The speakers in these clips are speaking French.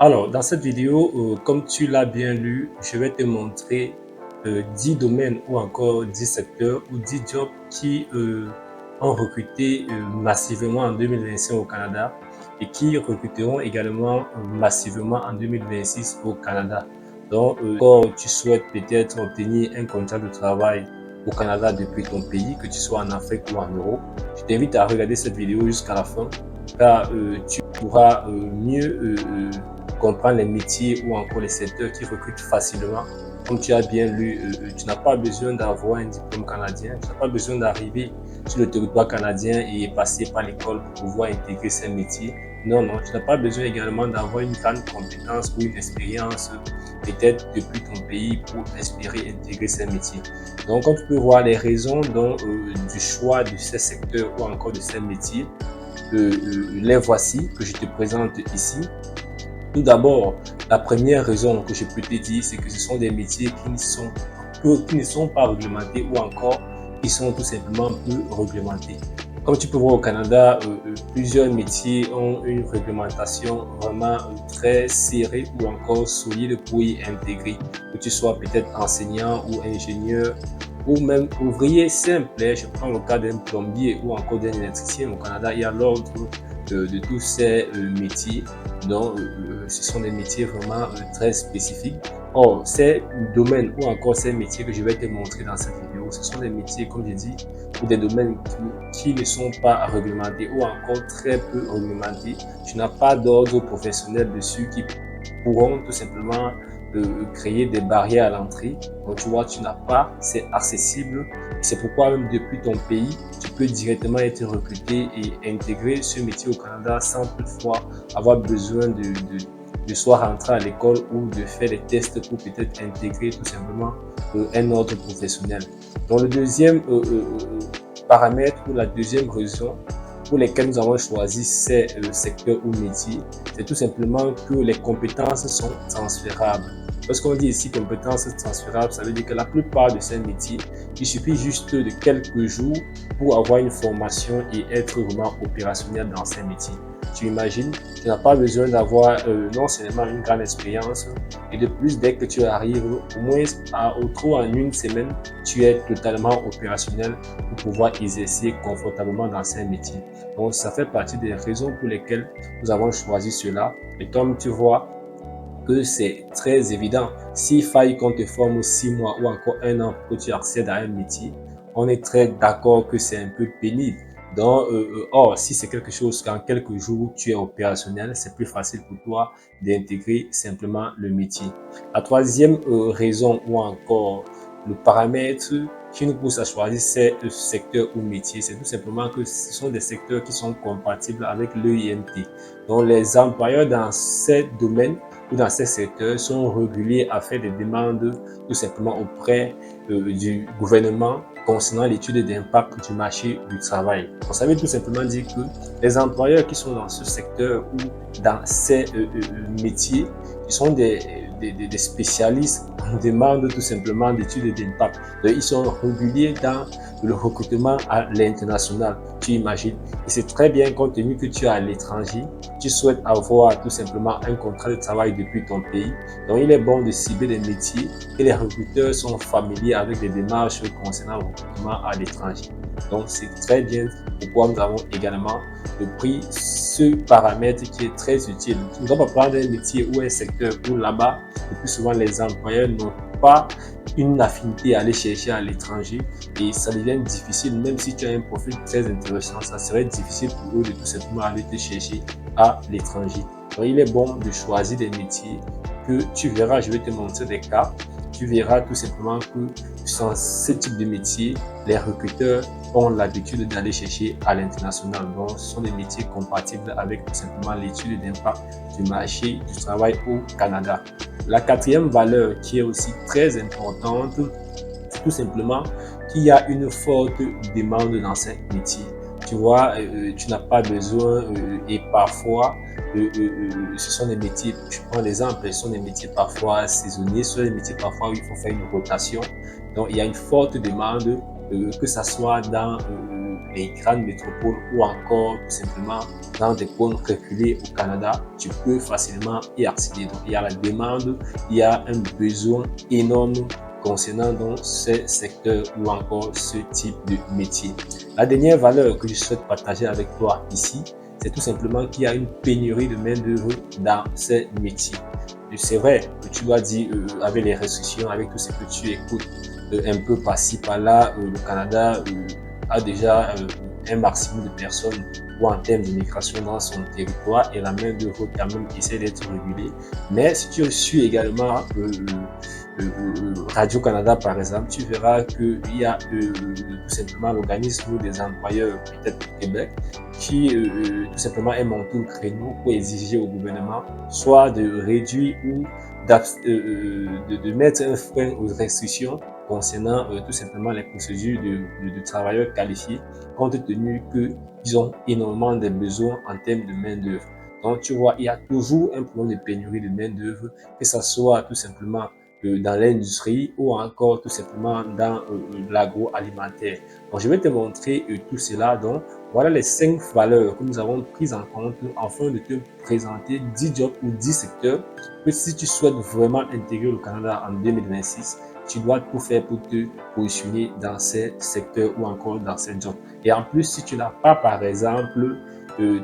Alors, dans cette vidéo, comme tu l'as bien lu, je vais te montrer 10 domaines ou encore 10 secteurs ou 10 jobs qui ont recruté massivement en 2025 au Canada et qui recruteront également massivement en 2026 au Canada. Donc, quand tu souhaites peut-être obtenir un contrat de travail au Canada depuis ton pays, que tu sois en Afrique ou en Europe, je t'invite à regarder cette vidéo jusqu'à la fin car tu pourras mieux comprendre les métiers ou encore les secteurs qui recrutent facilement. Comme tu as bien lu, tu n'as pas besoin d'avoir un diplôme canadien, tu n'as pas besoin d'arriver sur le territoire canadien et passer par l'école pour pouvoir intégrer ces métiers. Non, non, tu n'as pas besoin également d'avoir une grande compétence ou une expérience peut-être depuis ton pays pour espérer intégrer ces métiers. Donc, quand tu peux voir les raisons du choix de ces secteurs ou encore de ces métiers, les voici que je te présente ici. Tout d'abord, la première raison que je peux te dire, c'est que ce sont des métiers qui ne sont pas réglementés ou encore qui sont tout simplement peu réglementés. Comme tu peux voir au Canada, plusieurs métiers ont une réglementation vraiment très serrée ou encore solide pour y intégrer. Que tu sois peut-être enseignant ou ingénieur ou même ouvrier simple. Je prends le cas d'un plombier ou encore d'un électricien. Au Canada, il y a l'ordre de tous ces métiers. Donc, ce sont des métiers vraiment très spécifiques. Or, ces domaines ou encore ces métiers que je vais te montrer dans cette vidéo, ce sont des métiers, comme je dis, ou des domaines qui ne sont pas réglementés ou encore très peu réglementés. Tu n'as pas d'ordre professionnel dessus qui pourront tout simplement créer des barrières à l'entrée. Donc, tu vois, tu n'as pas, c'est accessible. C'est pourquoi même depuis ton pays, tu peux directement être recruté et intégrer ce métier au Canada sans toutefois avoir besoin de soit rentrer à l'école ou de faire des tests pour peut-être intégrer tout simplement un ordre professionnel. Donc, le deuxième paramètre ou la deuxième raison pour lesquels nous avons choisi ces secteurs ou métiers, c'est tout simplement que les compétences sont transférables. Lorsqu'on dit ici compétences transférables, ça veut dire que la plupart de ces métiers, il suffit juste de quelques jours pour avoir une formation et être vraiment opérationnel dans ces métiers. Tu imagines, tu n'as pas besoin d'avoir non seulement une grande expérience, et de plus, dès que tu arrives, au moins en une semaine, tu es totalement opérationnel pour pouvoir exercer confortablement dans ces métiers. Donc, ça fait partie des raisons pour lesquelles nous avons choisi cela. Et comme tu vois que c'est très évident, s'il faille qu'on te forme 6 mois ou encore un an pour que tu accèdes à un métier, on est très d'accord que c'est un peu pénible. Donc, or, si c'est quelque chose qu'en quelques jours tu es opérationnel, c'est plus facile pour toi d'intégrer simplement le métier. La troisième raison ou encore le paramètre qui nous pousse à choisir ces secteurs ou métiers, c'est tout simplement que ce sont des secteurs qui sont compatibles avec l'EIMT. Donc, les employeurs dans ces domaines ou dans ces secteurs sont réguliers à faire des demandes tout simplement auprès du gouvernement concernant l'étude d'impact du marché du travail. Donc, ça veut tout simplement dire que les employeurs qui sont dans ce secteur ou dans ces métiers, qui sont des spécialistes en demande tout simplement d'études d'impact. Ils sont réguliers dans le recrutement à l'international, tu imagines. Et c'est très bien compte tenu que tu es à l'étranger, tu souhaites avoir tout simplement un contrat de travail depuis ton pays. Donc, il est bon de cibler des métiers et les recruteurs sont familiers avec les démarches concernant le recrutement à l'étranger. Donc, c'est très bien pourquoi nous avons également pris ce paramètre qui est très utile. Tu ne dois pas prendre un métier ou un secteur où là-bas, le plus souvent, les employeurs n'ont pas une affinité à aller chercher à l'étranger et ça devient difficile, même si tu as un profil très intéressant, ça serait difficile pour eux de tout simplement aller te chercher à l'étranger. Donc, il est bon de choisir des métiers que tu verras, je vais te montrer des cas, tu verras tout simplement que dans ce type de métier, les recruteurs ont l'habitude d'aller chercher à l'international. Donc, ce sont des métiers compatibles avec tout simplement l'étude d'impact du marché du travail au Canada. La quatrième valeur qui est aussi très importante, c'est tout simplement qu'il y a une forte demande dans ces métiers. Tu vois, tu n'as pas besoin et parfois, ce sont des métiers, je prends l'exemple, ce sont des métiers parfois saisonniers, ce sont des métiers parfois où il faut faire une rotation. Donc, il y a une forte demande, que ce soit dans les grandes métropoles ou encore tout simplement dans des coins reculés au Canada, tu peux facilement y accéder. Donc, il y a la demande, il y a un besoin énorme concernant donc ces secteurs ou encore ce type de métier. La dernière valeur que je souhaite partager avec toi ici, c'est tout simplement qu'il y a une pénurie de main-d'œuvre dans ces métiers. C'est vrai que tu dois dire, avec les restrictions, avec tout ce que tu écoutes un peu par-ci, par-là, le Canada a déjà un maximum de personnes ou en termes d'immigration dans son territoire et la main-d'œuvre quand même essaie d'être régulée. Mais si tu suis également Radio-Canada par exemple, tu verras qu'il y a tout simplement l'organisme des employeurs, peut-être au Québec, qui tout simplement est monté au créneau pour exiger au gouvernement soit de réduire ou de mettre un frein aux restrictions concernant tout simplement les procédures de travailleurs qualifiés, compte tenu qu'ils ont énormément de besoins en termes de main-d'œuvre. Donc, tu vois, il y a toujours un problème de pénurie de main-d'œuvre, que ce soit tout simplement dans l'industrie ou encore tout simplement dans l'agroalimentaire. Donc, je vais te montrer tout cela. Donc, voilà les 5 valeurs que nous avons prises en compte afin de te présenter 10 jobs ou 10 secteurs que si tu souhaites vraiment intégrer le Canada en 2026, tu dois tout faire pour te positionner dans ces secteurs ou encore dans ces jobs. Et en plus, si tu n'as pas, par exemple,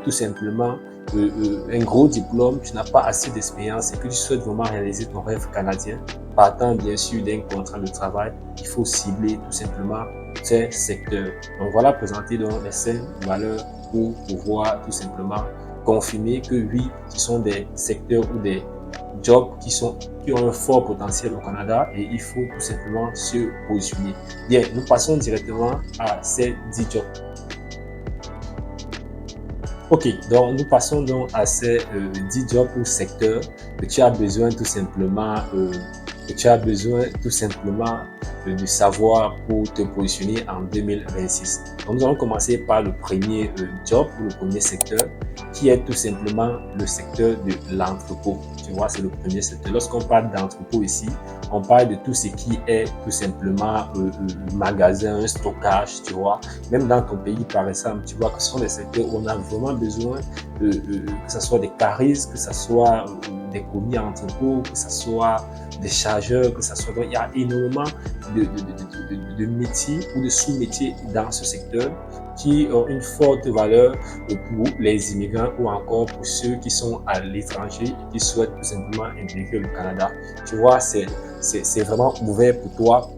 tout simplement un gros diplôme, tu n'as pas assez d'expérience et que tu souhaites vraiment réaliser ton rêve canadien, partant bien sûr d'un contrat de travail, il faut cibler tout simplement ces secteurs. Donc voilà présenter donc les 5 valeurs pour pouvoir tout simplement confirmer que oui, ce sont des secteurs ou des jobs qui ont un fort potentiel au Canada et il faut tout simplement se positionner. Bien, nous passons directement à ces 10 jobs. Ok, donc nous passons donc à ces 10 jobs ou secteurs que tu as besoin tout simplement de savoir pour te positionner en 2026. Donc nous allons commencer par le premier job ou le premier secteur qui est tout simplement le secteur de l'entrepôt. Tu vois, c'est le premier secteur. Lorsqu'on parle d'entrepôt ici, on parle de tout ce qui est tout simplement magasin, stockage, tu vois. Même dans ton pays, par exemple, tu vois que ce sont des secteurs où on a vraiment besoin que ce soit des caristes, que ce soit des commis à entrepôt, que ce soit des chargeurs, que ce soit... Donc, il y a énormément de métiers ou de sous-métiers dans ce secteur qui ont une forte valeur pour les immigrants ou encore pour ceux qui sont à l'étranger et qui souhaitent tout simplement intégrer le Canada. Tu vois, c'est vraiment ouvert pour toi.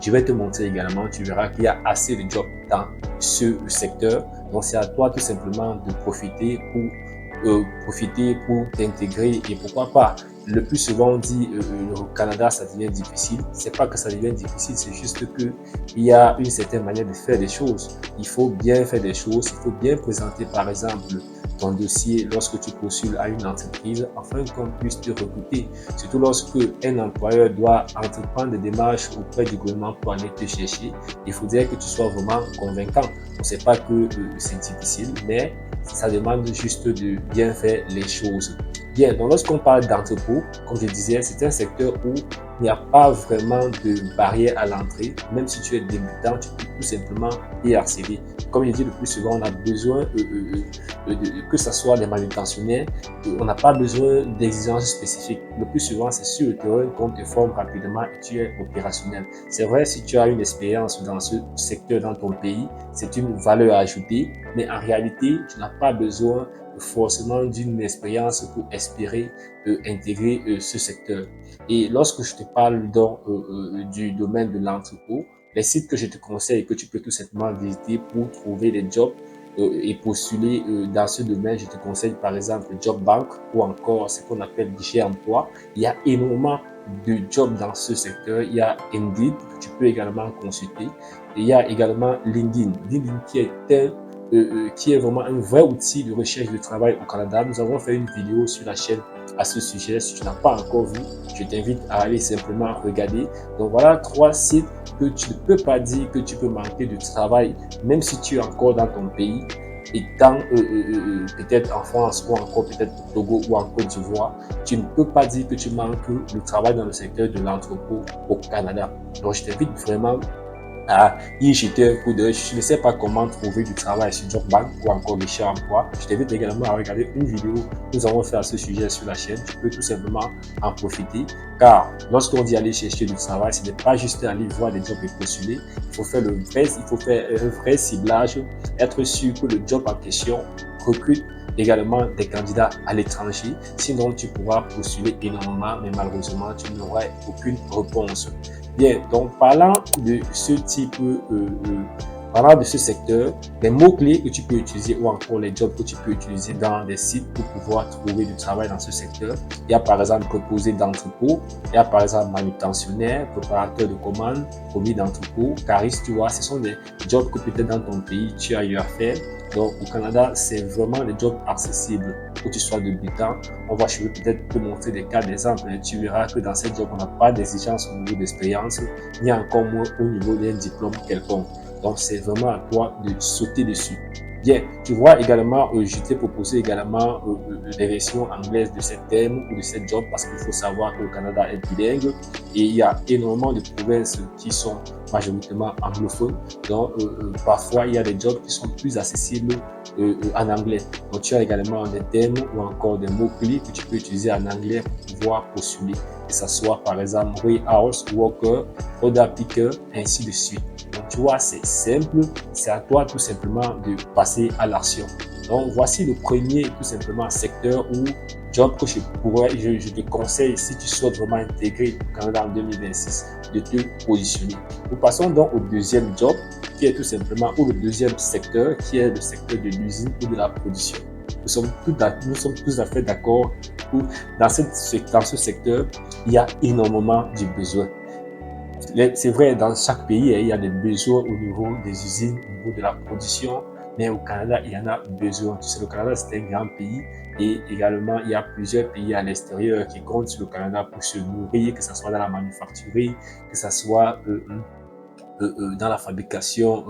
Je vais te montrer également, tu verras qu'il y a assez de jobs dans ce secteur. Donc, c'est à toi tout simplement de profiter pour t'intégrer et pourquoi pas. Le plus souvent, on dit le Canada, ça devient difficile. C'est pas que ça devient difficile, c'est juste que il y a une certaine manière de faire des choses. Il faut bien faire des choses, il faut bien présenter, par exemple, ton dossier lorsque tu postules à une entreprise afin qu'on puisse te recruter. Surtout lorsque un employeur doit entreprendre des démarches auprès du gouvernement pour aller te chercher, il faudrait que tu sois vraiment convaincant. On ne sait pas que c'est difficile, mais ça demande juste de bien faire les choses. Bien, donc lorsqu'on parle d'entrepôt, comme je disais, c'est un secteur où il n'y a pas vraiment de barrière à l'entrée. Même si tu es débutant, tu peux tout simplement y accéder. Comme je dis le plus souvent, on a besoin que ce soit des manutentionnaires, on n'a pas besoin d'exigences spécifiques. Le plus souvent, c'est sur le terrain qu'on te forme rapidement et tu es opérationnel. C'est vrai, si tu as une expérience dans ce secteur dans ton pays, c'est une valeur ajoutée, mais en réalité, tu n'as pas besoin forcément d'une expérience pour espérer intégrer ce secteur. Et lorsque je te parle donc du domaine de l'entrepôt, les sites que je te conseille et que tu peux tout simplement visiter pour trouver des jobs et postuler dans ce domaine, je te conseille par exemple Job Bank ou encore ce qu'on appelle guichet emploi. Il y a énormément de jobs dans ce secteur. Il y a Indeed que tu peux également consulter. Et il y a également LinkedIn. LinkedIn qui est vraiment un vrai outil de recherche de travail au Canada. Nous avons fait une vidéo sur la chaîne à ce sujet. Si tu n'as pas encore vu, je t'invite à aller simplement regarder. Donc voilà 3 sites que tu ne peux pas dire que tu peux manquer de travail, même si tu es encore dans ton pays, étant peut-être en France ou encore peut-être au Togo ou en Côte d'Ivoire, tu ne peux pas dire que tu manques le travail dans le secteur de l'entrepôt au Canada. Donc je t'invite vraiment à y jeter un coup d'œil. Je ne sais pas comment trouver du travail sur JobBank ou encore des chez emploi. Je t'invite également à regarder une vidéo que nous avons fait à ce sujet sur la chaîne. Tu peux tout simplement en profiter. Car lorsqu'on dit aller chercher du travail, ce n'est pas juste aller voir des jobs et postuler. Il faut faire un vrai ciblage, être sûr que le job en question recrute également des candidats à l'étranger. Sinon, tu pourras postuler énormément, mais malheureusement, tu n'auras aucune réponse. Bien, donc parlant de ce type, parlant de ce secteur, les mots-clés que tu peux utiliser ou encore les jobs que tu peux utiliser dans des sites pour pouvoir trouver du travail dans ce secteur. Il y a par exemple préposé d'entrepôt, il y a par exemple manutentionnaire, préparateur de commandes, commis d'entrepôt, cariste, tu vois, ce sont des jobs que peut-être dans ton pays tu as eu à faire. Donc au Canada, c'est vraiment des jobs accessibles. Que tu sois débutant, je vais peut-être te montrer des cas d'exemple et tu verras que dans ces jobs, on n'a pas d'exigence au niveau d'expérience, ni encore moins au niveau d'un diplôme quelconque. Donc c'est vraiment à toi de sauter dessus. Bien, tu vois également, je t'ai proposé également les versions anglaises de ces thèmes ou de ces jobs parce qu'il faut savoir que le Canada est bilingue et il y a énormément de provinces qui sont majoritairement anglophones. Donc, parfois, il y a des jobs qui sont plus accessibles en anglais. Donc, tu as également des thèmes ou encore des mots-clés que tu peux utiliser en anglais pour pouvoir postuler. Que ce soit, par exemple, warehouse worker, order picker, ainsi de suite. Donc, tu vois, c'est simple. C'est à toi tout simplement de passer à l'action. Donc, voici le premier tout simplement secteur ou job que je te conseille si tu souhaites vraiment intégrer le Canada en 2026 de te positionner. Nous passons donc au deuxième job qui est tout simplement, ou le deuxième secteur qui est le secteur de l'usine ou de la production. Nous sommes tout à fait d'accord que dans ce secteur, il y a énormément de besoins. C'est vrai, dans chaque pays, il y a des besoins au niveau des usines, au niveau de la production, mais au Canada, il y en a besoin. Tu sais, le Canada, c'est un grand pays et également, il y a plusieurs pays à l'extérieur qui comptent sur le Canada pour se nourrir, que ce soit dans la manufacturier, que ce soit dans la fabrication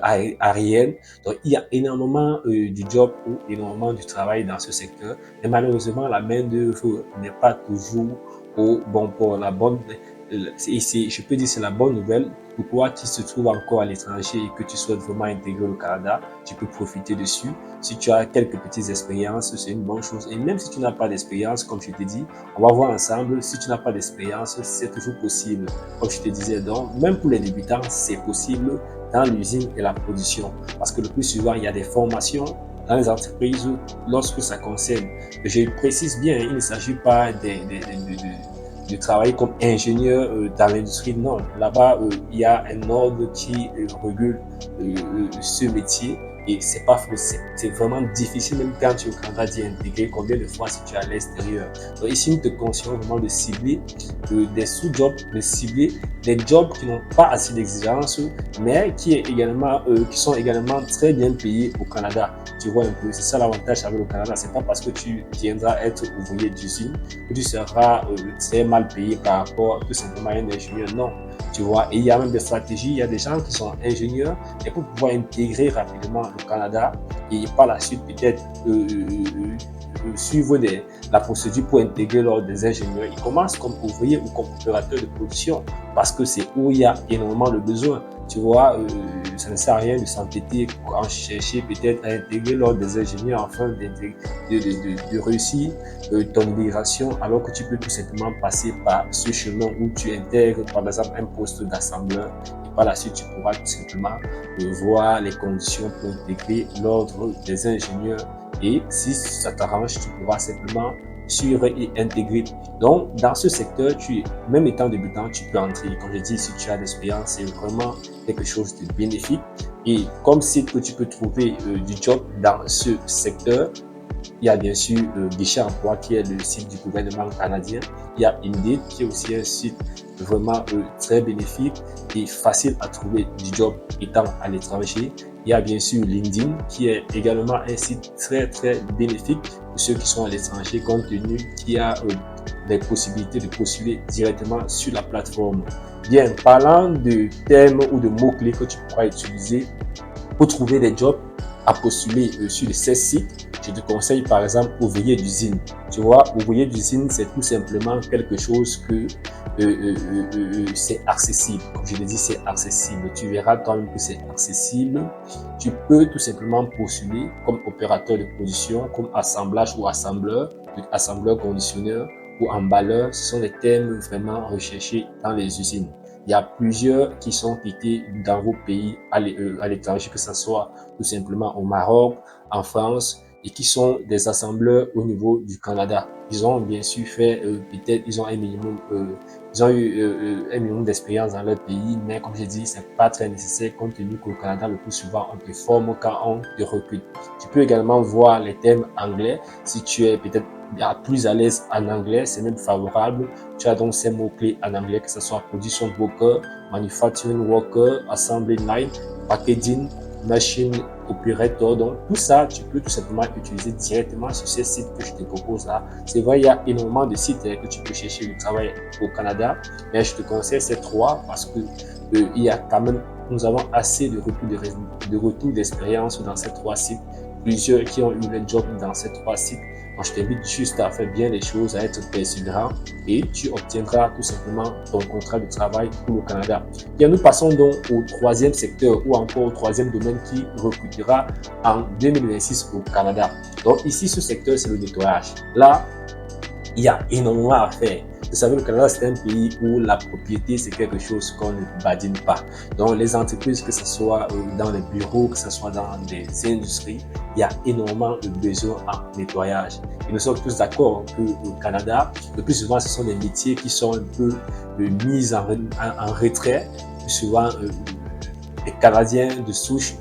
aérienne. Donc, il y a énormément du job ou énormément du travail dans ce secteur. Mais malheureusement, la main-d'œuvre n'est pas toujours au bon port. Je peux dire c'est la bonne nouvelle. Pour toi qui se trouve encore à l'étranger et que tu souhaites vraiment intégrer le Canada, tu peux profiter dessus. Si tu as quelques petites expériences, c'est une bonne chose. Et même si tu n'as pas d'expérience, comme je t'ai dit, on va voir ensemble. Si tu n'as pas d'expérience, c'est toujours possible. Comme je te disais, donc, même pour les débutants, c'est possible dans l'usine et la production. Parce que le plus souvent, il y a des formations dans les entreprises lorsque ça concerne. Je précise bien, il ne s'agit pas de travailler comme ingénieur dans l'industrie. Non, là-bas, il y a un ordre qui régule ce métier. Et c'est pas faux, c'est vraiment difficile, même quand tu es au Canada, d'y intégrer. Combien de fois si tu es à l'extérieur? Donc ici, nous te conseillons vraiment de cibler des sous-jobs, de cibler des jobs qui n'ont pas assez d'exigence, mais qui sont également très bien payés au Canada. Tu vois un peu, c'est ça l'avantage avec le Canada. C'est pas parce que tu viendras être ouvrier d'usine que tu seras très mal payé par rapport tout simplement à un ingénieur. Non. Tu vois, et il y a même des stratégies, il y a des gens qui sont ingénieurs et pour pouvoir intégrer rapidement le Canada et par la suite peut-être suivre la procédure pour intégrer l'ordre des ingénieurs, ils commencent comme ouvrier ou comme opérateur de production parce que c'est où il y a énormément de besoins. Tu vois, ça ne sert à rien de s'entêter en chercher peut-être à intégrer l'ordre des ingénieurs afin de réussir ton immigration alors que tu peux tout simplement passer par ce chemin où tu intègres par exemple un poste d'assembleur et par la suite tu pourras tout simplement voir les conditions pour intégrer l'ordre des ingénieurs et si ça t'arrange, tu pourras simplement suivre et intégrer. Donc, dans ce secteur, même étant débutant, tu peux entrer. Comme je dis, si tu as l'expérience, c'est vraiment quelque chose de bénéfique. Et comme site que tu peux trouver du job dans ce secteur, il y a bien sûr Guichet Emploi qui est le site du gouvernement canadien. Il y a Indeed qui est aussi un site vraiment très bénéfique et facile à trouver du job étant à l'étranger. Il y a bien sûr LinkedIn qui est également un site très très bénéfique pour ceux qui sont à l'étranger compte tenu qu'il y a des possibilités de postuler directement sur la plateforme. Bien, parlant de thèmes ou de mots-clés que tu pourras utiliser pour trouver des jobs à postuler sur ces sites, je te conseille par exemple ouvrier d'usine. Tu vois, ouvrier d'usine, c'est tout simplement quelque chose que c'est accessible. Comme je l'ai dit, c'est accessible. Tu verras toi-même que c'est accessible. Tu peux tout simplement postuler comme opérateur de production, comme assemblage ou assembleur conditionneur ou emballeur. Ce sont des thèmes vraiment recherchés dans les usines. Il y a plusieurs qui sont quittés dans vos pays à l'étranger, que ce soit tout simplement au Maroc, en France, et qui sont des assembleurs au niveau du Canada. Ils ont bien sûr fait, peut-être, ils ont un minimum, ils ont eu un minimum d'expérience dans leur pays, mais comme j'ai dit, c'est pas très nécessaire compte tenu qu'au Canada, le plus souvent, on te forme quand on te recrute. Tu peux également voir les thèmes anglais si tu es peut-être plus à l'aise en anglais, c'est même favorable. Tu as donc ces mots-clés en anglais, que ce soit production worker, manufacturing worker, assembly line, packaging, machine operator. Donc, tout ça, tu peux tout simplement utiliser directement sur ces sites que je te propose là. C'est vrai, il y a énormément de sites que tu peux chercher du travail au Canada, mais je te conseille ces trois parce que il y a quand même, nous avons assez de retours d'expérience dans ces trois sites. Plusieurs qui ont eu le job dans ces trois sites. Donc, je t'invite juste à faire bien les choses, à être persévérant et tu obtiendras tout simplement ton contrat de travail pour le Canada. Bien, nous passons donc au troisième secteur ou encore au troisième domaine qui recrutera en 2026 au Canada. Donc ici, ce secteur, c'est le nettoyage. Là, il y a énormément à faire. Vous savez, le Canada, c'est un pays où la propriété, c'est quelque chose qu'on ne badine pas. Donc, les entreprises, que ce soit dans les bureaux, que ce soit dans des industries, il y a énormément de besoins en nettoyage. Et nous sommes tous d'accord que au Canada, le plus souvent, ce sont des métiers qui sont un peu mis en retrait. Plus souvent, les Canadiens de souche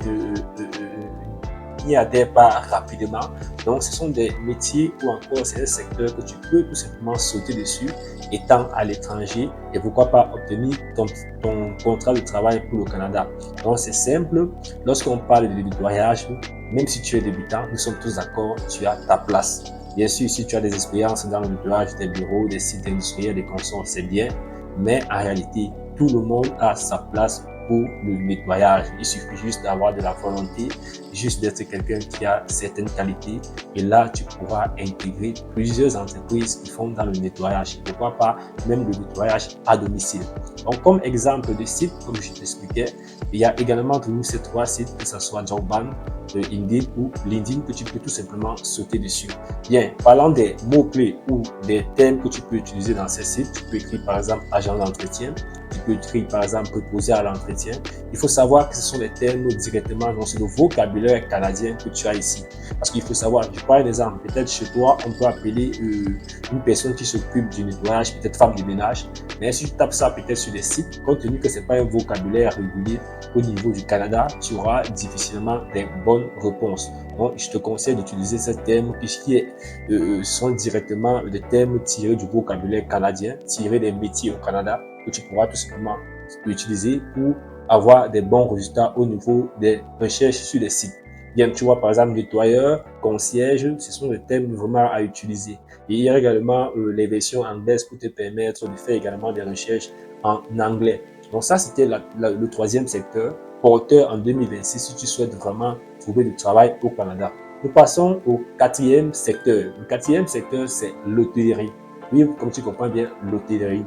n'y adhèrent pas rapidement. Donc, ce sont des métiers ou encore c'est un secteur que tu peux tout simplement sauter dessus étant à l'étranger et pourquoi pas obtenir ton contrat de travail pour le Canada. Donc, c'est simple. Lorsqu'on parle de nettoyage, même si tu es débutant, nous sommes tous d'accord, tu as ta place. Bien sûr, si tu as des expériences dans le nettoyage des bureaux, des sites industriels, des consoles, c'est bien. Mais en réalité, tout le monde a sa place pour le nettoyage. Il suffit juste d'avoir de la volonté, juste d'être quelqu'un qui a certaines qualités et là, tu pourras intégrer plusieurs entreprises qui font dans le nettoyage. Pourquoi pas même le nettoyage à domicile. Donc, comme exemple de site, comme je t'expliquais, il y a également toujours ces trois sites, que ce soit Jobban, Indeed ou LinkedIn, que tu peux tout simplement sauter dessus. Bien, parlant des mots-clés ou des thèmes que tu peux utiliser dans ces sites, tu peux écrire par exemple agent d'entretien, tu peux écrire par exemple préposé à l'entretien. Il faut savoir que ce sont des termes directement dans le vocabulaire canadien que tu as ici. Parce qu'il faut savoir, je prends un exemple, peut-être chez toi, on peut appeler une personne qui s'occupe du nettoyage, peut-être femme de ménage. Mais si tu tapes ça peut-être sur des sites, compte tenu que ce n'est pas un vocabulaire régulier au niveau du Canada, tu auras difficilement des bonnes réponses. Donc, je te conseille d'utiliser ces termes puisqu'ils sont directement des termes tirés du vocabulaire canadien, tirés des métiers au Canada, que tu pourras tout simplement utiliser pour avoir des bons résultats au niveau des recherches sur des sites. Bien, tu vois, par exemple, nettoyeur, concierge, ce sont des thèmes vraiment à utiliser. Et il y a également les versions anglaises pour te permettre de faire également des recherches en anglais. Donc ça, c'était le troisième secteur, porteur en 2026 si tu souhaites vraiment trouver du travail au Canada. Nous passons au quatrième secteur. Le quatrième secteur, c'est l'hôtellerie. Oui, comme tu comprends bien, l'hôtellerie.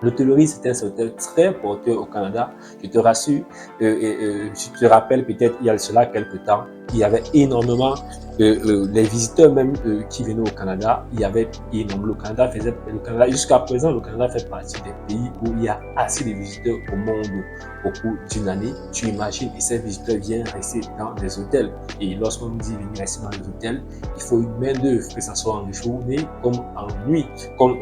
L'hôtellerie, c'est un secteur très porteur au Canada. Je te rassure, je te rappelle peut-être il y a cela quelques temps, il y avait énormément, les visiteurs même qui venaient au Canada, il y avait énormément, le Canada, jusqu'à présent, le Canada fait partie des pays où il y a assez de visiteurs au monde au cours d'une année. Tu imagines, et ces visiteurs viennent rester dans des hôtels. Et lorsqu'on nous dit venir rester dans les hôtels, il faut une main d'œuvre, que ce soit en journée comme en nuit, comme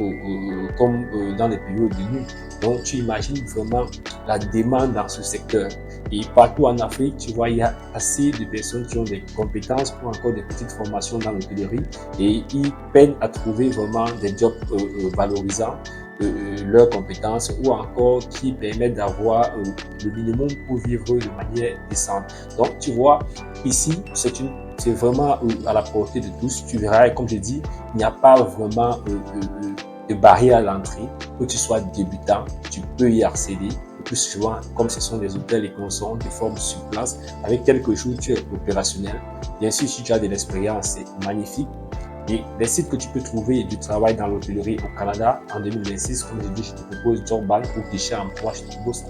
dans les périodes de nuit. Donc, tu imagines vraiment la demande dans ce secteur. Et partout en Afrique, tu vois, il y a assez de personnes qui ont des compétences ou encore des petites formations dans l'hôtellerie et ils peinent à trouver vraiment des jobs valorisant leurs compétences ou encore qui permettent d'avoir le minimum pour vivre de manière décente. Donc, tu vois, ici, c'est vraiment à la portée de tous. Tu verras, et comme je dis, il n'y a pas vraiment de barrière à l'entrée. Que tu sois débutant, tu peux y accéder. plus souvent, comme ce sont des hôtels et qu'on sont des formes sur place, avec quelques jours, tu es opérationnel. Bien sûr, si tu as de l'expérience, c'est magnifique. Et les sites que tu peux trouver du travail dans l'hôtellerie au Canada en 2026, comme je dis, je te propose JobBank ou Guichet Emploi, je te propose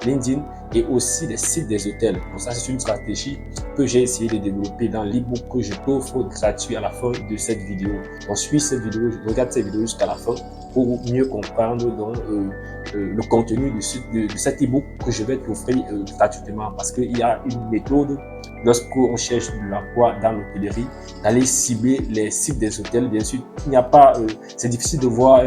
LinkedIn et aussi les sites des hôtels. Donc ça, c'est une stratégie que j'ai essayé de développer dans l'e-book que je t'offre gratuit à la fin de cette vidéo. Donc suis cette vidéo, regarde cette vidéo jusqu'à la fin pour mieux comprendre donc, le contenu de cet e-book que je vais t'offrir gratuitement parce qu'il y a une méthode lorsqu'on cherche de l'emploi dans l'hôtellerie, d'aller cibler les sites des hôtels. Bien sûr, il n'y a pas, c'est difficile de voir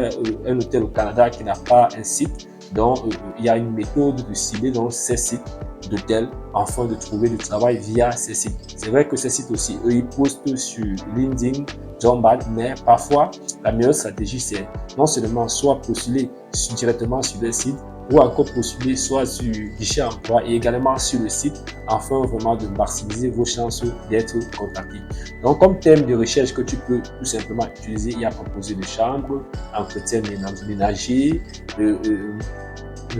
un hôtel au Canada qui n'a pas un site. Donc, il y a une méthode de cibler donc, ces sites d'hôtels afin de trouver du travail via ces sites. C'est vrai que ces sites aussi, eux, ils postent sur LinkedIn, JobBank, mais parfois, la meilleure stratégie, c'est non seulement soit postuler directement sur les sites, ou encore postuler soit sur Guichet Emploi et également sur le site afin vraiment de maximiser vos chances d'être contacté. Donc, comme thème de recherche que tu peux tout simplement utiliser, il y a proposé de chambre, entretien ménager,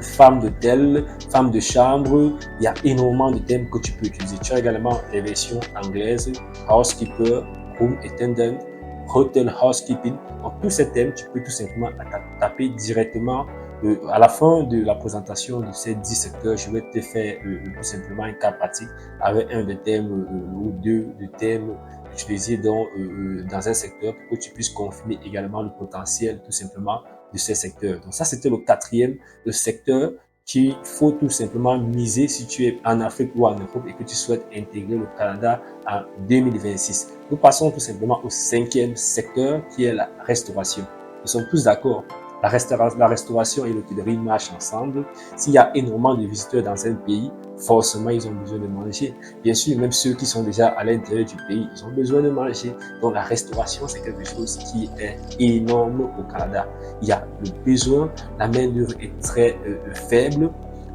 femme d'hôtel, femme de chambre. Il y a énormément de thèmes que tu peux utiliser. Tu as également les versions anglaises, housekeeper, room attendant, hotel housekeeping. Donc, tous ces thèmes, tu peux tout simplement taper directement. À la fin de la présentation de ces 10 secteurs, je vais te faire tout simplement un cas pratique avec un des thèmes ou deux de thèmes utilisés dans un secteur pour que tu puisses confirmer également le potentiel tout simplement de ces secteurs. Donc ça, c'était le quatrième secteur qu'il faut tout simplement miser si tu es en Afrique ou en Europe et que tu souhaites intégrer le Canada en 2026. Nous passons tout simplement au cinquième secteur qui est la restauration. Nous sommes tous d'accord. La restauration et l'hôtellerie marchent ensemble. S'il y a énormément de visiteurs dans un pays, forcément, ils ont besoin de manger. Bien sûr, même ceux qui sont déjà à l'intérieur du pays, ils ont besoin de manger. Donc, la restauration, c'est quelque chose qui est énorme au Canada. Il y a le besoin, la main-d'œuvre est très faible.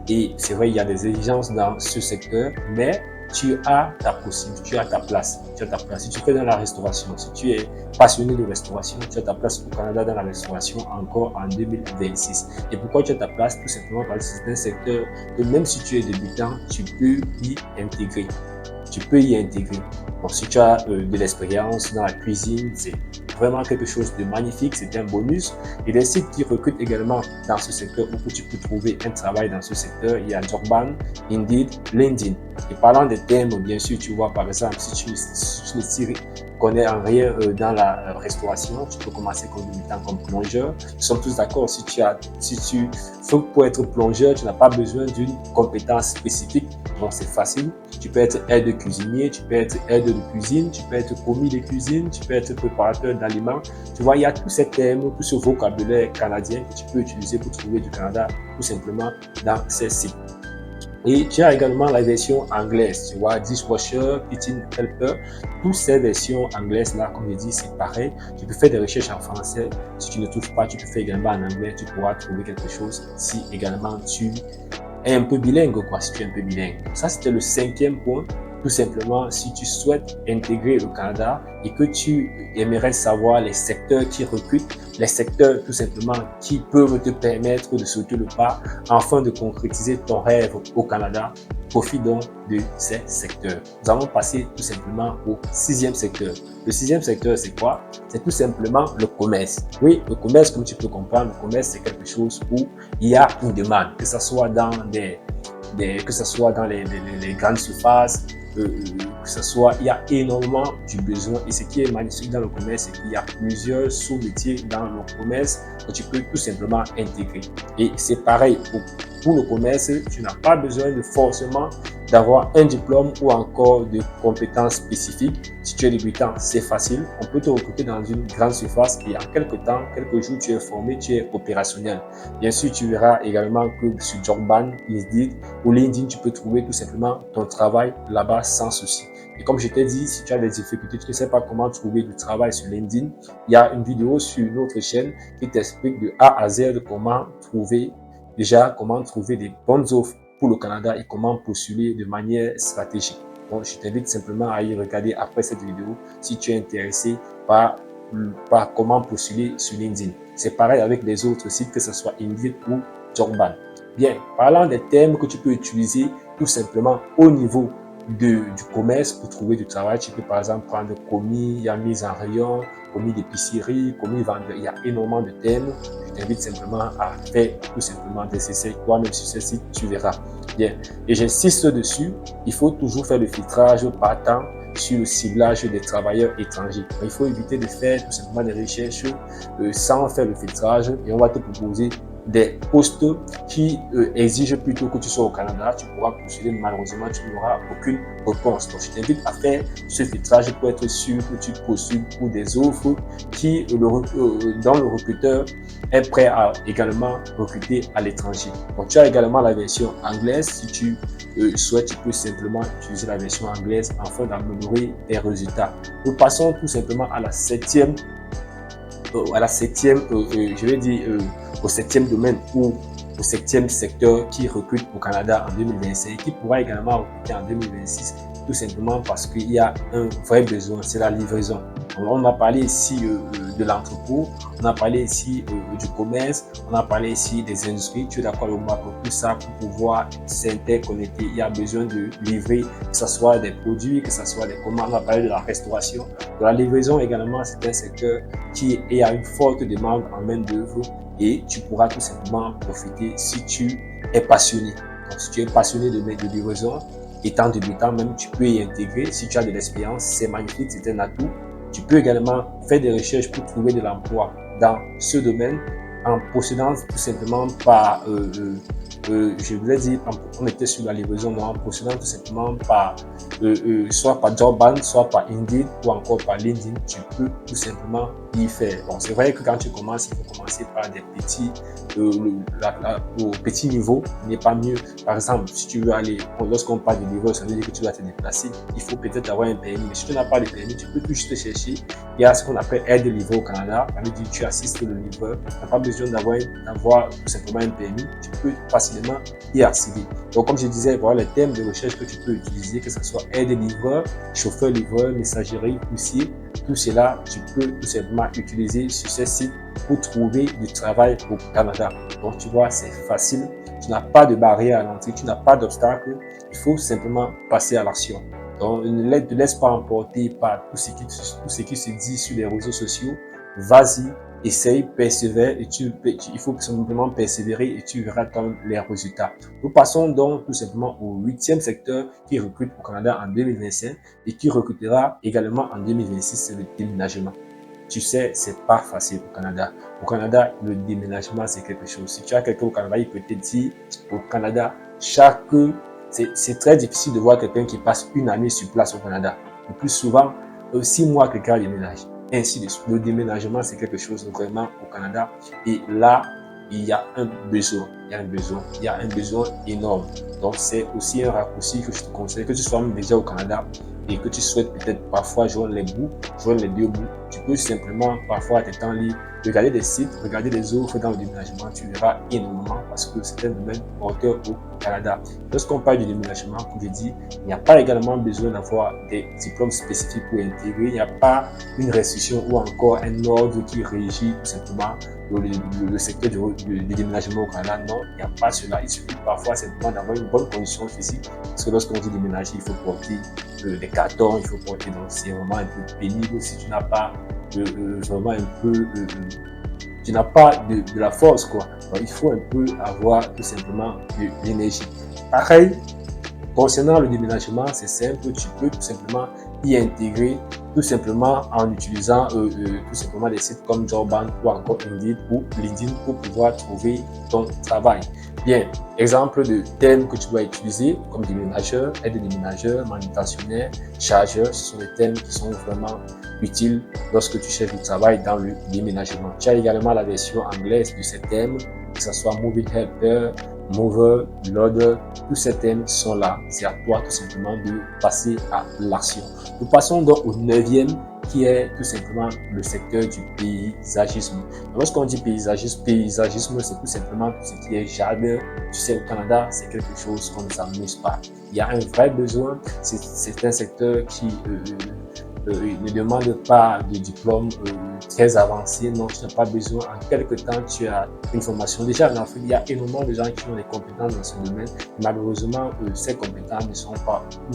Et c'est vrai, il y a des exigences dans ce secteur, mais tu as ta possibilité, tu as ta place. Tu as ta place. Si tu fais dans la restauration, si tu es passionné de restauration, tu as ta place au Canada dans la restauration encore en 2026. Et pourquoi tu as ta place? Tout simplement parce que c'est un secteur que même si tu es débutant, tu peux y intégrer. Tu peux y intégrer. Donc, si tu as de l'expérience dans la cuisine, c'est vraiment quelque chose de magnifique, c'est un bonus. Et les sites qui recrutent également dans ce secteur, où tu peux trouver un travail dans ce secteur, il y a JobBank, Indeed, LinkedIn. Et parlant des thèmes, bien sûr, tu vois, par exemple, si tu ne connais en rien dans la restauration, tu peux commencer comme débutant, comme plongeur. Nous sommes tous d'accord, si tu pour être plongeur, tu n'as pas besoin d'une compétence spécifique, donc c'est facile. Tu peux être aide cuisinier, tu peux être aide de cuisine, tu peux être commis de cuisine, tu peux être préparateur d'aliments. Tu vois, il y a tous ces thèmes, tout ce vocabulaire canadien que tu peux utiliser pour trouver du Canada tout simplement dans ces sites. Et tu as également la version anglaise, tu vois, dishwasher, kitchen helper. Toutes ces versions anglaises-là, comme je dis, c'est pareil. Tu peux faire des recherches en français. Si tu ne trouves pas, tu peux faire également en anglais. Tu pourras trouver quelque chose si également tu es un peu bilingue, quoi, si tu es un peu bilingue. Ça, c'était le cinquième point. Tout simplement, si tu souhaites intégrer le Canada et que tu aimerais savoir les secteurs qui recrutent, les secteurs tout simplement qui peuvent te permettre de sauter le pas afin de concrétiser ton rêve au Canada, profite donc de ces secteurs. Nous allons passer tout simplement au sixième secteur. Le sixième secteur, c'est quoi? C'est tout simplement le commerce. Oui, le commerce, comme tu peux comprendre, le commerce, c'est quelque chose où il y a une demande, que ce soit dans les grandes surfaces, que ce soit, il y a énormément du besoin. Et ce qui est magnifique dans le commerce, c'est qu'il y a plusieurs sous-métiers dans le commerce que tu peux tout simplement intégrer. Et c'est pareil pour le commerce, tu n'as pas besoin de forcément d'avoir un diplôme ou encore de compétences spécifiques. Si tu es débutant, c'est facile. On peut te recruter dans une grande surface et en quelques temps, quelques jours, tu es formé, tu es opérationnel. Bien sûr, tu verras également que sur JobBank, Indeed ou LinkedIn, tu peux trouver tout simplement ton travail là-bas sans souci. Et comme je t'ai dit, si tu as des difficultés, tu ne sais pas comment trouver du travail sur LinkedIn, il y a une vidéo sur notre chaîne qui t'explique de A à Z comment trouver des bonnes offres pour le Canada et comment postuler de manière stratégique. Donc, je t'invite simplement à y regarder après cette vidéo si tu es intéressé par comment postuler sur LinkedIn. C'est pareil avec les autres sites, que ce soit Indeed ou JobBank. Bien, parlant des termes que tu peux utiliser tout simplement au niveau du commerce pour trouver du travail, tu peux par exemple prendre commis, il y a mise en rayon, commis d'épicerie, commis vendeur, il y a énormément de termes. Je t'invite simplement à faire tout simplement des essais toi-même sur ce site, tu verras. Bien, et j'insiste dessus, il faut toujours faire le filtrage partant sur le ciblage des travailleurs étrangers. Il faut éviter de faire tout simplement des recherches sans faire le filtrage et on va te proposer des postes qui exigent plutôt que tu sois au Canada. Tu pourras postuler, malheureusement, tu n'auras aucune réponse. Donc, je t'invite à faire ce filtrage pour être sûr que tu postules pour des offres qui, dont le recruteur est prêt à également recruter à l'étranger. Donc, tu as également la version anglaise. Si tu souhaites, tu peux simplement utiliser la version anglaise afin d'améliorer tes résultats. Nous passons tout simplement à la septième, je vais dire, au septième domaine ou au septième secteur qui recrute au Canada en 2025 et qui pourra également recruter en 2026, tout simplement parce qu'il y a un vrai besoin, c'est la livraison. Alors, on a parlé ici de l'entrepôt, on a parlé ici du commerce, on a parlé ici des industries. Tu es d'accord avec moi pour tout ça, pour pouvoir s'interconnecter, il y a besoin de livrer, que ce soit des produits, que ce soit des commandes. On a parlé de la restauration, de la livraison également. C'est un secteur qui a une forte demande en main d'œuvre et tu pourras tout simplement profiter si tu es passionné. Donc, si tu es passionné de livraison, étant débutant même, tu peux y intégrer. Si tu as de l'expérience, c'est magnifique, c'est un atout. Tu peux également faire des recherches pour trouver de l'emploi dans ce domaine en procédant tout simplement par, je voulais dire, on était sur la livraison, non, en procédant tout simplement par, soit par JobBank, soit par Indeed ou encore par LinkedIn, tu peux tout simplement y faire. Bon, c'est vrai que quand tu commences, il faut commencer par des petits, au petit niveau, il n'est pas mieux. Par exemple, si tu veux aller, lorsqu'on parle de livreur, ça veut dire que tu dois te déplacer. Il faut peut-être avoir un permis, mais si tu n'as pas de permis, tu peux tout juste chercher. Il y a ce qu'on appelle aide de livrer au Canada. Ça veut dire que tu assistes le livreur. Tu n'as pas besoin d'avoir tout simplement un permis. Tu peux facilement y accéder. Donc, comme je disais, voilà les thèmes de recherche que tu peux utiliser, que ce soit aide de livreur, chauffeur livreur, messagerie, poussier. Tout cela, tu peux tout simplement utiliser sur ces sites pour trouver du travail au Canada. Donc, tu vois, c'est facile. Tu n'as pas de barrière à l'entrée, tu n'as pas d'obstacle. Il faut simplement passer à l'action. Donc, ne te laisse pas emporter par tout ce qui se dit sur les réseaux sociaux. Vas-y, essaye, persévère et il faut simplement persévérer et tu verras quand même les résultats. Nous passons donc tout simplement au huitième secteur qui recrute au Canada en 2025 et qui recrutera également en 2026, c'est le déménagement. Tu sais, c'est pas facile au Canada. Au Canada, le déménagement, c'est quelque chose. Si tu as quelqu'un au Canada, il peut te dire, au Canada, c'est très difficile de voir quelqu'un qui passe une année sur place au Canada. Le plus souvent, 6 mois, quelqu'un déménage. Ainsi de suite. Le déménagement, c'est quelque chose vraiment au Canada. Et là, il y a un besoin. Il y a un besoin énorme. Donc, c'est aussi un raccourci que je te conseille, que tu sois même déjà au Canada et que tu souhaites peut-être parfois joindre les deux bouts. Tu peux simplement parfois à tes temps libres regarder des sites, regarder des offres dans le déménagement. Tu verras énormément parce que c'est un domaine porteur au Canada. Lorsqu'on parle du déménagement, comme je dis, il n'y a pas également besoin d'avoir des diplômes spécifiques pour intégrer. Il n'y a pas une restriction ou encore un ordre qui régit tout simplement le secteur du déménagement au Canada. Non, il n'y a pas cela. Il suffit parfois simplement d'avoir une bonne condition physique. Parce que lorsqu'on dit déménager, il faut porter des cartons, il faut porter. Donc, c'est vraiment un peu pénible si tu n'as pas vraiment un peu. Tu n'as pas de la force, quoi. Donc, il faut un peu avoir tout simplement de l'énergie. Pareil, concernant le déménagement, c'est simple. Tu peux tout simplement y intégrer tout simplement en utilisant tout simplement des sites comme JobBank ou encore Indeed ou LinkedIn pour pouvoir trouver ton travail. Bien, exemple de thèmes que tu dois utiliser comme déménageur, aide de déménageur, manutentionnaire, chargeur, ce sont des thèmes qui sont vraiment utiles lorsque tu cherches du travail dans le déménagement. Tu as également la version anglaise de ces thèmes, que ce soit Moving Helper, Mover, Loader, tous ces thèmes sont là. C'est à toi tout simplement de passer à l'action. Nous passons donc au neuvième qui est tout simplement le secteur du paysagisme. Lorsqu'on dit paysagisme, c'est tout simplement tout ce qui est jardin. Tu sais, au Canada, c'est quelque chose qu'on ne s'amuse pas. Il y a un vrai besoin. C'est un secteur il ne demande pas de diplôme très avancé. Non, tu n'as pas besoin. En quelques temps, tu as une formation. Déjà, en Afrique, il y a énormément de gens qui ont des compétences dans ce domaine. Malheureusement, ces compétences ne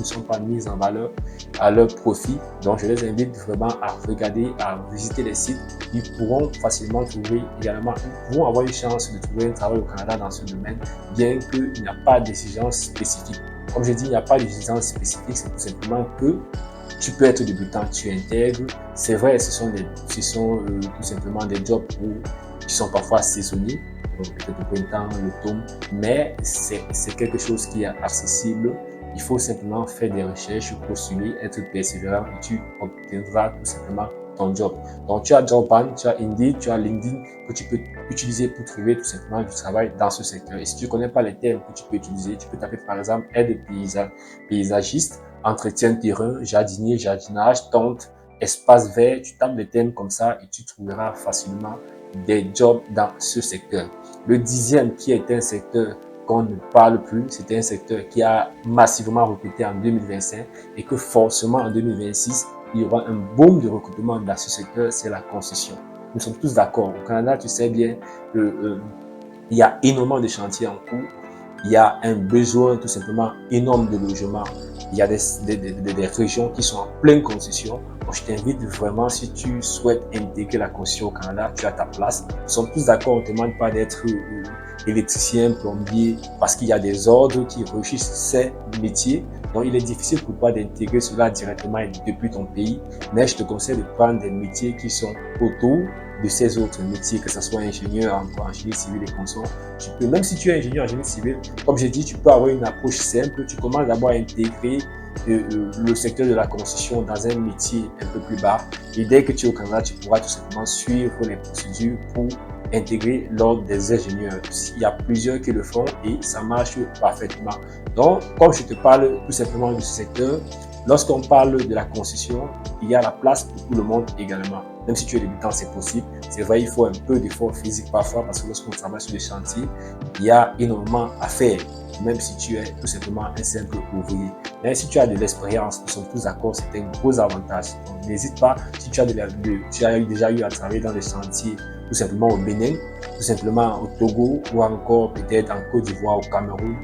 sont pas mises en valeur à leur profit. Donc, je les invite vraiment à regarder, à visiter les sites. Ils pourront facilement trouver également, ils pourront avoir une chance de trouver un travail au Canada dans ce domaine, bien qu'il n'y a pas d'exigence spécifique. Comme je dis, il n'y a pas d'exigence spécifique, c'est tout simplement que tu peux être débutant, tu intègres. C'est vrai, ce sont tout simplement des jobs qui sont parfois saisonniers, peut-être au printemps, l'automne, mais c'est quelque chose qui est accessible. Il faut simplement faire des recherches, postuler, être persévérant et tu obtiendras tout simplement ton job. Donc, tu as JobBank, tu as Indeed, tu as LinkedIn que tu peux utiliser pour trouver tout simplement du travail dans ce secteur. Et si tu ne connais pas les termes que tu peux utiliser, tu peux taper par exemple aide paysagiste, entretien de terrain, jardinier, jardinage, tonte, espace vert. Tu tapes des termes comme ça et tu trouveras facilement des jobs dans ce secteur. Le 10e, qui est un secteur qu'on ne parle plus, c'est un secteur qui a massivement recruté en 2025 et que forcément en 2026, il y aura un boom de recrutement dans ce secteur, c'est la construction. Nous sommes tous d'accord. Au Canada, tu sais bien, il y a énormément de chantiers en cours. Il y a un besoin tout simplement énorme de logements. Il y a des régions qui sont en pleine construction. Donc, je t'invite vraiment, si tu souhaites intégrer la construction au Canada, tu as ta place. Nous sommes tous d'accord, on ne te demande pas d'être électricien, plombier, parce qu'il y a des ordres qui recherchent ces métiers. Donc, il est difficile pour toi d'intégrer cela directement depuis ton pays. Mais je te conseille de prendre des métiers qui sont autour de ces autres métiers, que ce soit ingénieur, en génie civil et consorts. Tu peux, même si tu es ingénieur en génie civil, comme j'ai dit, tu peux avoir une approche simple. Tu commences d'abord à intégrer le secteur de la construction dans un métier un peu plus bas. Et dès que tu es au Canada, tu pourras tout simplement suivre les procédures pour intégrer l'ordre des ingénieurs. Il y a plusieurs qui le font et ça marche parfaitement. Donc, comme je te parle tout simplement de ce secteur, lorsqu'on parle de la construction, il y a la place pour tout le monde également. Même si tu es débutant, c'est possible. C'est vrai, il faut un peu d'effort physique parfois parce que lorsqu'on travaille sur des chantiers, il y a énormément à faire, même si tu es tout simplement un simple ouvrier. Mais si tu as de l'expérience, nous sommes tous d'accord, c'est un gros avantage. Donc, n'hésite pas, si tu as déjà eu à travailler dans des chantiers, tout simplement au Bénin, tout simplement au Togo ou encore peut-être en Côte d'Ivoire, au Cameroun,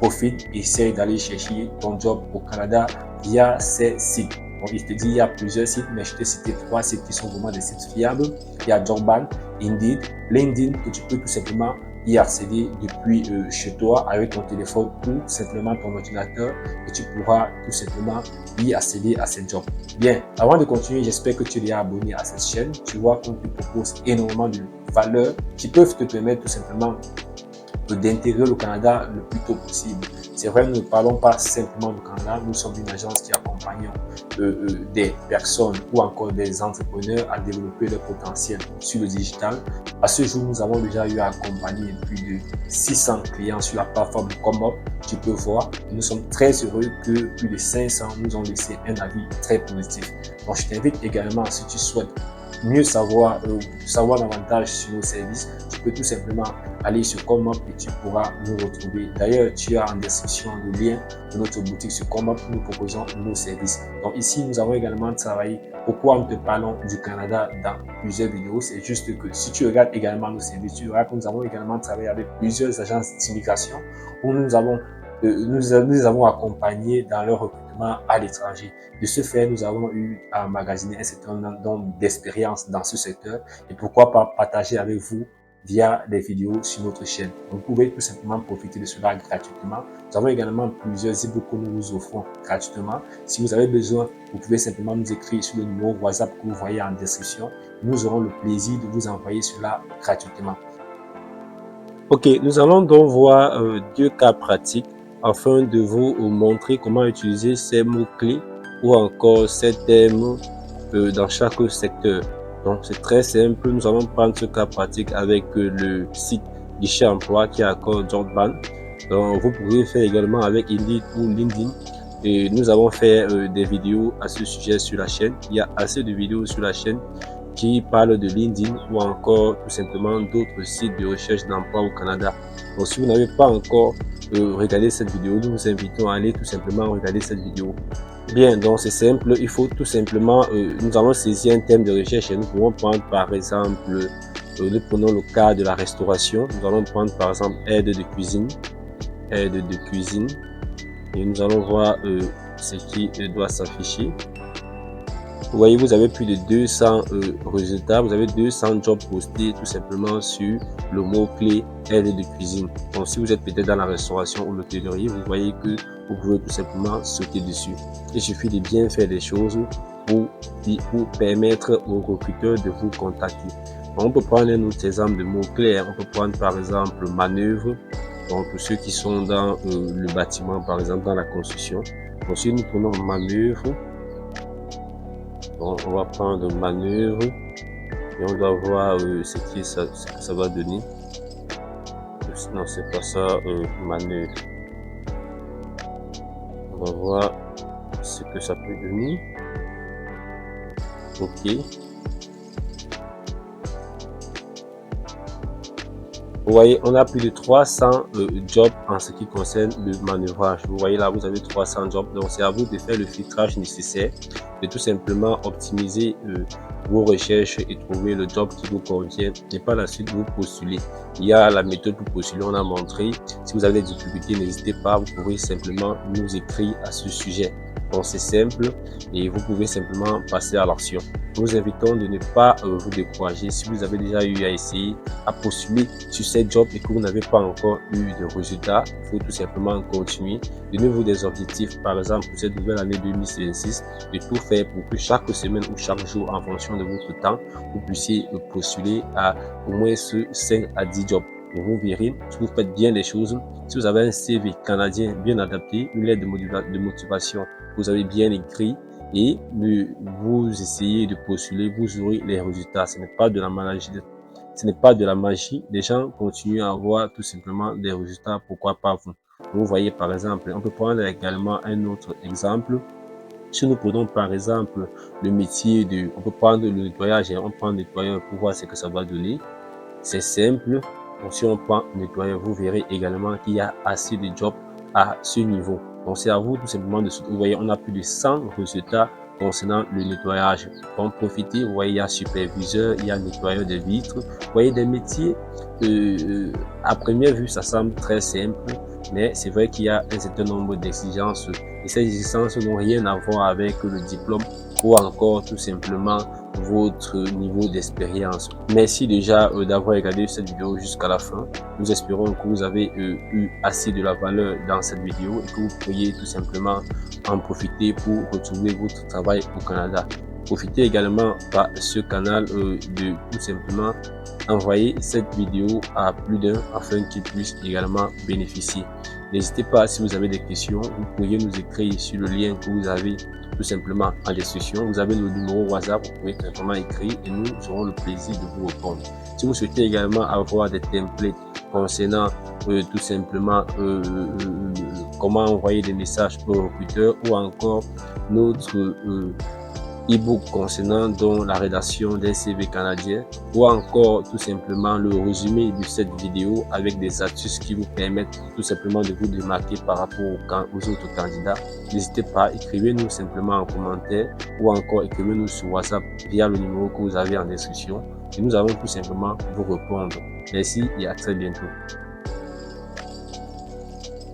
profite, essaye d'aller chercher ton job au Canada via ces sites. Donc, il te dit, il y a plusieurs sites, mais je t'ai cité 3 sites qui sont vraiment des sites fiables. Il y a JobBank, Indeed, LinkedIn, que tu peux tout simplement y accéder depuis chez toi avec ton téléphone ou simplement ton ordinateur et tu pourras tout simplement y accéder à ces jobs. Bien, avant de continuer, j'espère que tu es déjà abonné à cette chaîne. Tu vois qu'on te propose énormément de valeurs qui peuvent te permettre tout simplement d'intégrer le Canada le plus tôt possible. C'est vrai, nous ne parlons pas simplement du Canada, nous sommes une agence qui accompagne des personnes ou encore des entrepreneurs à développer leur potentiel sur le digital. À ce jour, nous avons déjà eu à accompagner plus de 600 clients sur la plateforme ComeUp. Tu peux voir, nous sommes très heureux que plus de 500 nous ont laissé un avis très positif. Donc, je t'invite également, si tu souhaites mieux savoir davantage sur nos services, tu peux tout simplement aller sur ComeUp et tu pourras nous retrouver. D'ailleurs, tu as en description le lien de notre boutique sur ComeUp où nous proposons nos services. Donc ici, nous avons également travaillé. Pourquoi nous te parlons du Canada dans plusieurs vidéos? C'est juste que si tu regardes également nos services, tu verras que nous avons également travaillé avec plusieurs agences d'immigration où nous avons accompagné dans leur recrutement à l'étranger. De ce fait, nous avons eu à emmagasiner un certain nombre d'expériences dans ce secteur et pourquoi pas partager avec vous via des vidéos sur notre chaîne. Vous pouvez tout simplement profiter de cela gratuitement. Nous avons également plusieurs e-books que nous vous offrons gratuitement. Si vous avez besoin, vous pouvez simplement nous écrire sur le numéro WhatsApp que vous voyez en description. Nous aurons le plaisir de vous envoyer cela gratuitement. Ok, nous allons donc voir 2 cas pratiques afin de vous montrer comment utiliser ces mots-clés ou encore ces thèmes dans chaque secteur. Donc, c'est très simple. Nous allons prendre ce cas pratique avec le site Guichet Emploi qui accorde JobBank. Donc, vous pouvez faire également avec Indeed ou LinkedIn. Et nous avons fait des vidéos à ce sujet sur la chaîne. Il y a assez de vidéos sur la chaîne qui parle de LinkedIn ou encore tout simplement d'autres sites de recherche d'emploi au Canada. Donc si vous n'avez pas encore regardé cette vidéo, nous vous invitons à aller tout simplement regarder cette vidéo. Bien, donc c'est simple, il faut tout simplement, nous allons saisir un thème de recherche et nous pouvons prendre par exemple, nous prenons le cas de la restauration, nous allons prendre par exemple aide de cuisine, et nous allons voir ce qui doit s'afficher. Vous voyez, vous avez plus de 200 résultats, vous avez 200 jobs postés tout simplement sur le mot-clé aide de cuisine. Donc si vous êtes peut-être dans la restauration ou l'hôtellerie, vous voyez que vous pouvez tout simplement sauter dessus. Il suffit de bien faire des choses pour permettre aux recruteurs de vous contacter. Donc, on peut prendre un autre exemple de mots-clés. On peut prendre par exemple manœuvre. Donc pour ceux qui sont dans le bâtiment, par exemple dans la construction. Donc si nous prenons manœuvre, donc, on va prendre manœuvre et on doit voir ce que ça va donner. Non, c'est pas ça, manœuvre. On va voir ce que ça peut donner. Ok. Vous voyez, on a plus de 300 jobs en ce qui concerne le manœuvrage. Vous voyez là, vous avez 300 jobs. Donc, c'est à vous de faire le filtrage nécessaire, de tout simplement optimiser vos recherches et trouver le job qui vous convient. Et par la suite, vous postulez. Il y a la méthode pour postuler, on a montré. Si vous avez des difficultés, n'hésitez pas. Vous pouvez simplement nous écrire à ce sujet. Donc, c'est simple et vous pouvez simplement passer à l'action. Nous vous invitons de ne pas vous décourager. Si vous avez déjà eu à essayer à postuler sur ces jobs et que vous n'avez pas encore eu de résultats, il faut tout simplement continuer. Donnez-vous des objectifs, par exemple, pour cette nouvelle année 2026, de tout faire pour que chaque semaine ou chaque jour, en fonction de votre temps, vous puissiez postuler à au moins ce 5 à 10 jobs. Et vous verrez, si vous faites bien les choses, si vous avez un CV canadien bien adapté, une lettre de motivation que vous avez bien écrit et vous essayez de postuler, vous aurez les résultats. Ce n'est pas de la magie. Ce n'est pas de la magie. Les gens continuent à avoir tout simplement des résultats. Pourquoi pas vous? Vous voyez par exemple, on peut prendre également un autre exemple. Si nous prenons par exemple le métier de, on peut prendre le nettoyage et on prend le nettoyeur pour voir ce que ça va donner. C'est simple. Donc, si on prend nettoyeur, vous verrez également qu'il y a assez de jobs à ce niveau. Donc, c'est à vous tout simplement de, vous voyez, on a plus de 100 résultats concernant le nettoyage. Donc, profitez, vous voyez, il y a superviseur, il y a nettoyeur de vitres. Vous voyez, des métiers, à première vue, ça semble très simple, mais c'est vrai qu'il y a un certain nombre d'exigences. Et ces exigences n'ont rien à voir avec le diplôme ou encore tout simplement votre niveau d'expérience. Merci déjà d'avoir regardé cette vidéo jusqu'à la fin. Nous espérons que vous avez eu assez de la valeur dans cette vidéo et que vous pourriez tout simplement en profiter pour retrouver votre travail au Canada. Profitez également par ce canal de tout simplement envoyer cette vidéo à plus d'un afin qu'il puisse également bénéficier. N'hésitez pas, si vous avez des questions, vous pourriez nous écrire sur le lien que vous avez tout simplement en description. Vous avez le numéro WhatsApp, vous pouvez simplement écrire et nous aurons le plaisir de vous répondre. Si vous souhaitez également avoir des templates concernant tout simplement comment envoyer des messages aux recruteurs ou encore notre e-book concernant donc la rédaction d'un CV canadien ou encore tout simplement le résumé de cette vidéo avec des astuces qui vous permettent tout simplement de vous démarquer par rapport aux autres candidats. N'hésitez pas, écrivez-nous simplement en commentaire ou encore écrivez-nous sur WhatsApp via le numéro que vous avez en description et nous allons tout simplement vous répondre. Merci et à très bientôt.